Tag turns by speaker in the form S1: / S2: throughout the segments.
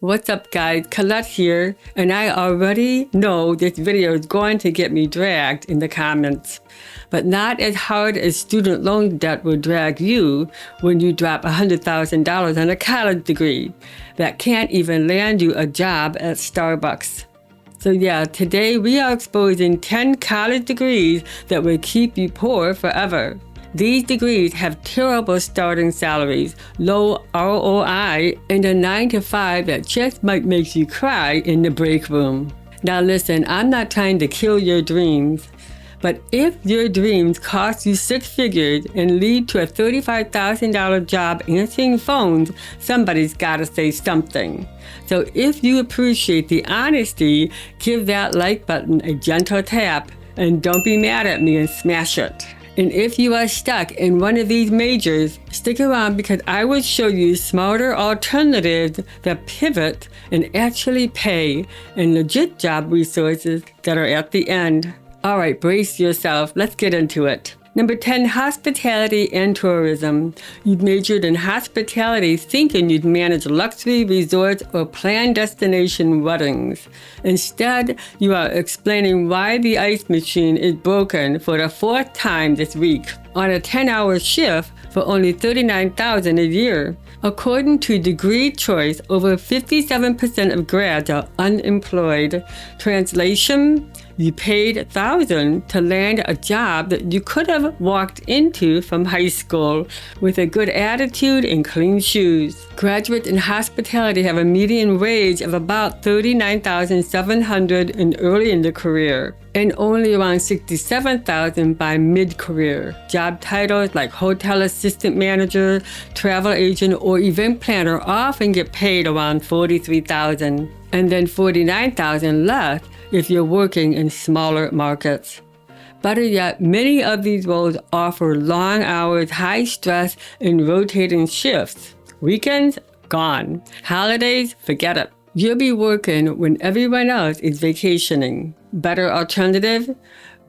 S1: What's up guys, Colette here, and I already know this video is going to get me dragged in the comments. But not as hard as student loan debt will drag you when you drop $100,000 on a college degree that can't even land you a job at Starbucks. So yeah, today we are exposing 10 college degrees that will keep you poor forever. These degrees have terrible starting salaries, low ROI, and a 9-to-5 that just might make you cry in the break room. Now listen, I'm not trying to kill your dreams, but if your dreams cost you 6 figures and lead to a $35,000 job answering phones, somebody's gotta say something. So if you appreciate the honesty, give that like button a gentle tap, and don't be mad at me and smash it. And if you are stuck in one of these majors, stick around because I will show you smarter alternatives that pivot and actually pay, and legit job resources that are at the end. All right, brace yourself. Let's get into it. Number 10, hospitality and tourism. You majored in hospitality thinking you'd manage luxury resorts or plan destination weddings. Instead, you are explaining why the ice machine is broken for the 4th time this week on a 10-hour shift for only $39,000 a year. According to Degree Choice, over 57% of grads are unemployed. Translation: you paid $1,000 to land a job that you could have walked into from high school with a good attitude and clean shoes. Graduates in hospitality have a median wage of about $39,700 in early in their career, and only around $67,000 by mid-career. Job titles like hotel assistant manager, travel agent, or event planner often get paid around $43,000, and then $49,000 less if you're working in smaller markets. Better yet, many of these roles offer long hours, high stress, and rotating shifts. Weekends? Gone. Holidays? Forget it. You'll be working when everyone else is vacationing. Better alternative?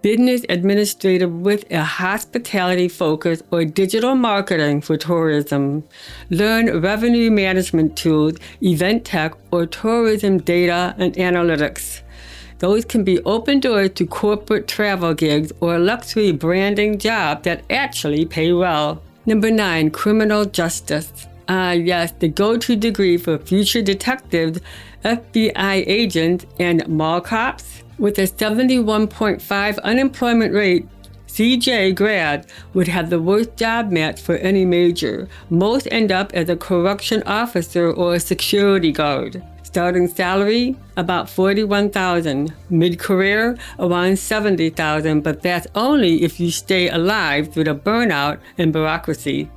S1: Business administrative with a hospitality focus or digital marketing for tourism. Learn revenue management tools, event tech, or tourism data and analytics. Those can be open doors to corporate travel gigs or luxury branding jobs that actually pay well. Number 9, criminal justice. Yes, the go-to degree for future detectives, FBI agents, and mall cops. With a 71.5 unemployment rate, CJ grad would have the worst job match for any major. Most end up as a correction officer or a security guard. Starting salary, about $41,000. Mid-career, around $70,000, but that's only if you stay alive through the burnout and bureaucracy.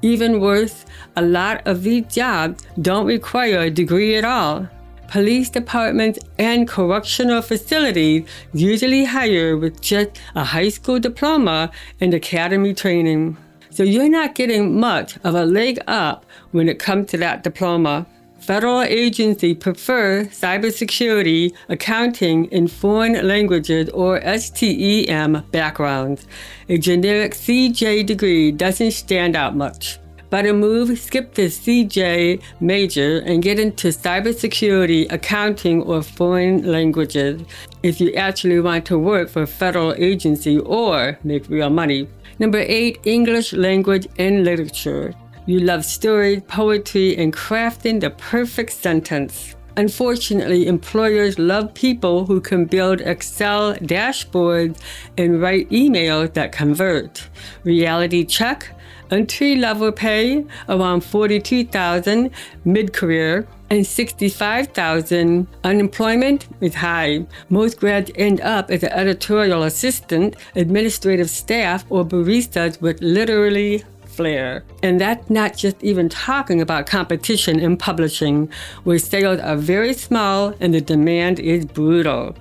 S1: Even worse, a lot of these jobs don't require a degree at all. Police departments and correctional facilities usually hire with just a high school diploma and academy training. So you're not getting much of a leg up when it comes to that diploma. Federal agencies prefer cybersecurity, accounting, and foreign languages or STEM backgrounds. A generic CJ degree doesn't stand out much. Better move, skip the CJ major and get into cybersecurity, accounting, or foreign languages if you actually want to work for a federal agency or make real money. Number 8, English language and literature. You love stories, poetry, and crafting the perfect sentence. Unfortunately, employers love people who can build Excel dashboards and write emails that convert. Reality check. Entry-level pay around $42,000 mid-career and $65,000. Unemployment is high. Most grads end up as an editorial assistant, administrative staff, or baristas with literally flair. And that's not just even talking about competition in publishing, where sales are very small and the demand is brutal.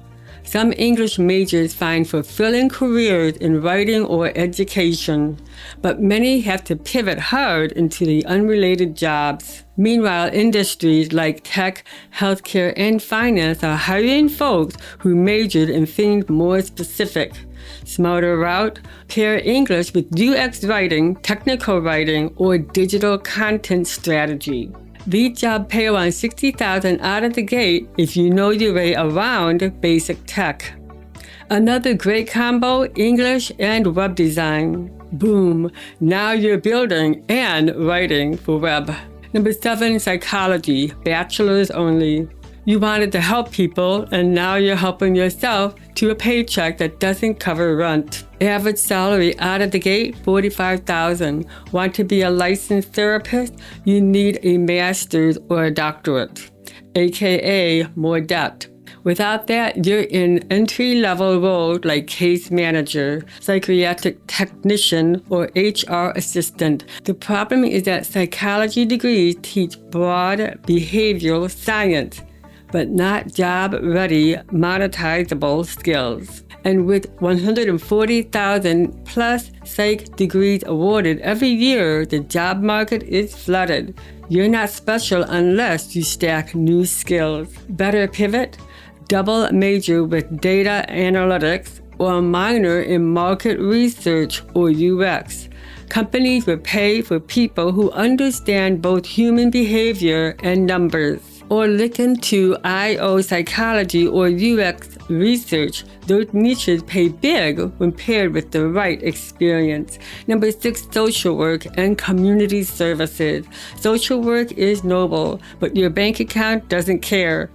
S1: Some English majors find fulfilling careers in writing or education, but many have to pivot hard into the unrelated jobs. Meanwhile, industries like tech, healthcare, and finance are hiring folks who majored in things more specific. Smarter route, pair English with UX writing, technical writing, or digital content strategy. These jobs pay around $60,000 out of the gate if you know your way around basic tech. Another great combo, English and web design. Boom, now you're building and writing for web. Number 7, psychology, bachelor's only. You wanted to help people, and now you're helping yourself to a paycheck that doesn't cover rent. Average salary out of the gate, $45,000. Want to be a licensed therapist? You need a master's or a doctorate, aka more debt. Without that, you're in entry-level roles like case manager, psychiatric technician, or HR assistant. The problem is that psychology degrees teach broad behavioral science, but not job-ready, monetizable skills. And with 140,000 plus psych degrees awarded every year, the job market is flooded. You're not special unless you stack new skills. Better pivot? Double major with data analytics or a minor in market research or UX. Companies will pay for people who understand both human behavior and numbers. Or look into IO psychology or UX research. Those niches pay big when paired with the right experience. Number 6, social work and community services. Social work is noble, but your bank account doesn't care.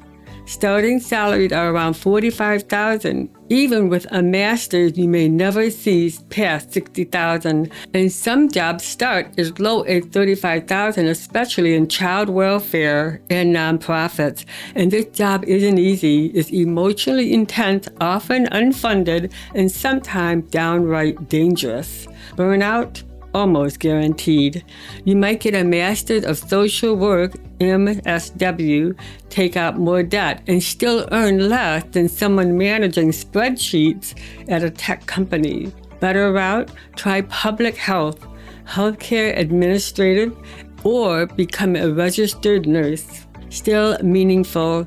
S1: Starting salaries are around $45,000. Even with a master's, you may never see past $60,000. And some jobs start as low as $35,000, especially in child welfare and nonprofits. And this job isn't easy. It's emotionally intense, often unfunded, and sometimes downright dangerous. Burnout? Almost guaranteed. You might get a Master's of Social Work, MSW, take out more debt, and still earn less than someone managing spreadsheets at a tech company. Better route? Try public health, healthcare administrative, or become a registered nurse. Still meaningful.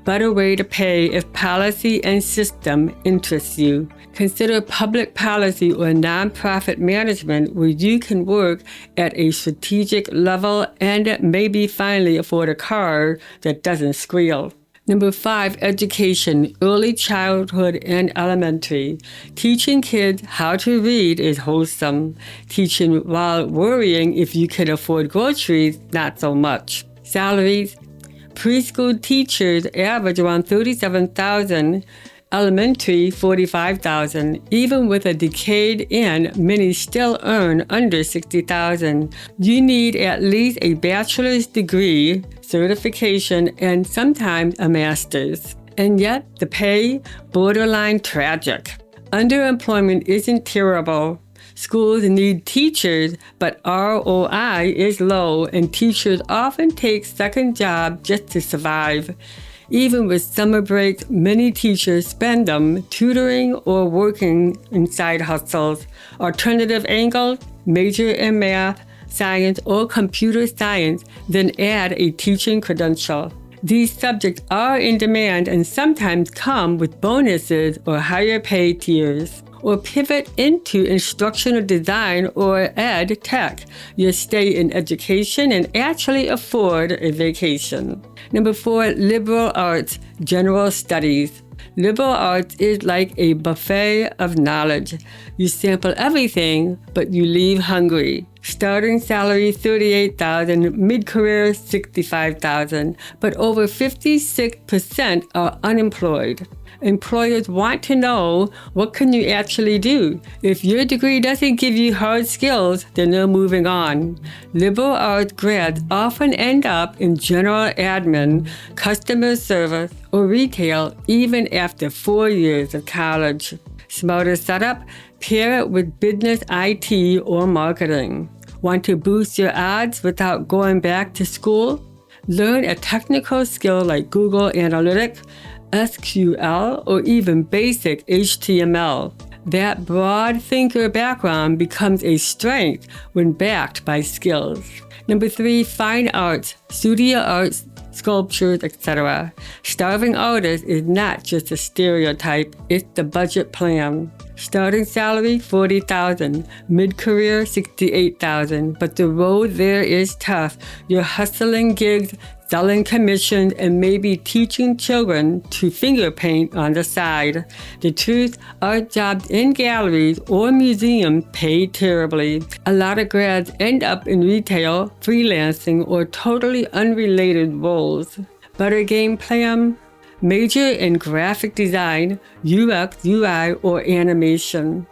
S1: Better way to pay if policy and system interests you. Consider public policy or nonprofit management where you can work at a strategic level and maybe finally afford a car that doesn't squeal. Number 5, education, early childhood and elementary. Teaching kids how to read is wholesome. Teaching while worrying if you can afford groceries, not so much. Salaries, preschool teachers average around $37,000. Elementary, $45,000. Even with a decade in, many still earn under $60,000. You need at least a bachelor's degree, certification, and sometimes a master's. And yet, the pay, borderline tragic. Underemployment isn't terrible. Schools need teachers, but ROI is low, and teachers often take second jobs just to survive. Even with summer breaks, many teachers spend them tutoring or working in side hustles. Alternative angles, major in math, science, or computer science, then add a teaching credential. These subjects are in demand and sometimes come with bonuses or higher pay tiers. Or pivot into instructional design or ed tech. You'll stay in education and actually afford a vacation. Number 4, liberal arts, general studies. Liberal arts is like a buffet of knowledge. You sample everything, but you leave hungry. Starting salary $38,000, mid-career $65,000, but over 56% are unemployed. Employers want to know, what can you actually do? If your degree doesn't give you hard skills, then they're moving on. Liberal arts grads often end up in general admin, customer service, or retail even after 4 years of college. Smarter setup? Pair it with business IT or marketing. Want to boost your odds without going back to school? Learn a technical skill like Google Analytics, SQL, or even basic HTML. That broad thinker background becomes a strength when backed by skills. Number 3, fine arts, studio arts, sculptures, etc. Starving artist is not just a stereotype, it's the budget plan. Starting salary, $40,000. Mid-career, $68,000. But the road there is tough. You're hustling gigs, selling commissions, and maybe teaching children to finger paint on the side. The truth, art jobs in galleries or museums pay terribly. A lot of grads end up in retail, freelancing, or totally unrelated roles. Better game plan? Major in graphic design, UX, UI, or animation.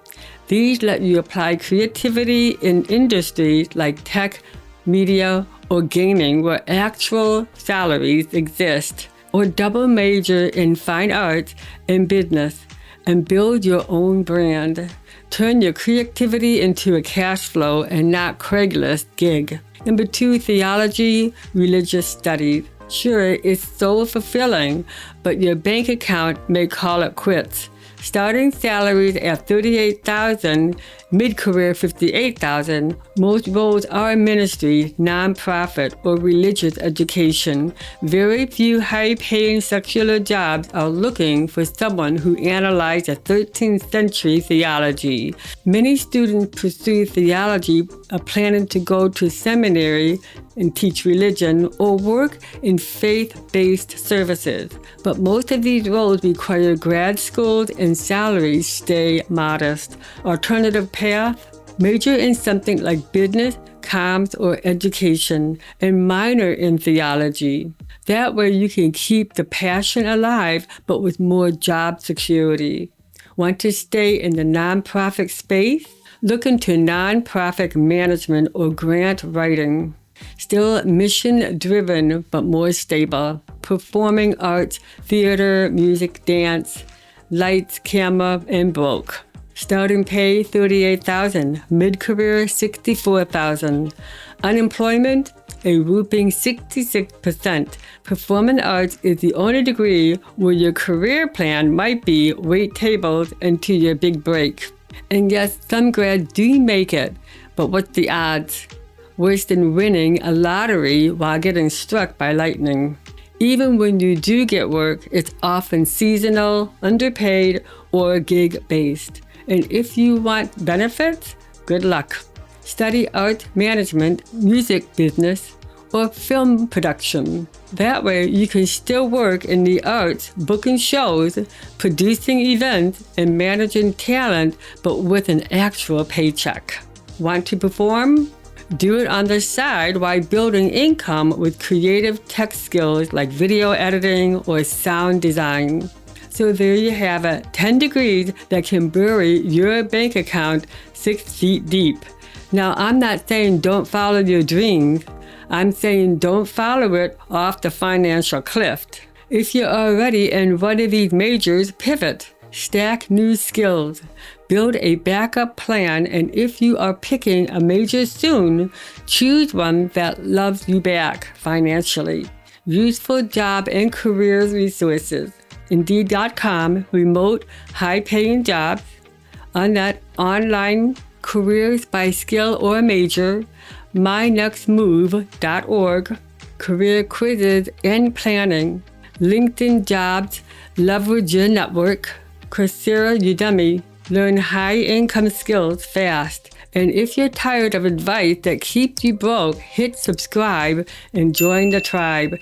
S1: These let you apply creativity in industries like tech, media, or gaming where actual salaries exist. Or double major in fine arts and business and build your own brand. Turn your creativity into a cash flow and not Craigslist gig. Number 2, theology, religious studies. Sure, it's so fulfilling, but your bank account may call it quits. Starting salaries at $38,000, mid-career $58,000. Most roles are ministry, nonprofit, or religious education. Very few high-paying secular jobs are looking for someone who analyzed a 13th century theology. Many students pursue theology are planning to go to seminary and teach religion or work in faith-based services. But most of these roles require grad schools and salaries stay modest. Alternative path? Major in something like business, comms, or education, and minor in theology. That way you can keep the passion alive, but with more job security. Want to stay in the nonprofit space? Look into nonprofit management or grant writing. Still mission-driven, but more stable. Performing arts, theater, music, dance, lights, camera, and broke. Starting pay, $38,000. Mid-career, $64,000. Unemployment, a whooping 66%. Performing arts is the only degree where your career plan might be wait tables until your big break. And yes, some grads do make it, but what's the odds? Worse than winning a lottery while getting struck by lightning. Even when you do get work, it's often seasonal, underpaid, or gig-based. And if you want benefits, good luck. Study art management, music business, or film production. That way you can still work in the arts, booking shows, producing events, and managing talent, but with an actual paycheck. Want to perform? Do it on the side while building income with creative tech skills like video editing or sound design. So there you have it, 10 degrees that can bury your bank account 6 feet deep. Now, I'm not saying don't follow your dreams. I'm saying don't follow it off the financial cliff. If you're already in one of these majors, pivot. Stack new skills. Build a backup plan, and if you are picking a major soon, choose one that loves you back financially. Useful job and careers resources. Indeed.com, remote, high-paying jobs. On that online, careers by skill or major. mynextmove.org, career quizzes and planning. LinkedIn jobs, leverage your network. Coursera, Udemy, learn high-income skills fast. And if you're tired of advice that keeps you broke, hit subscribe and join the tribe.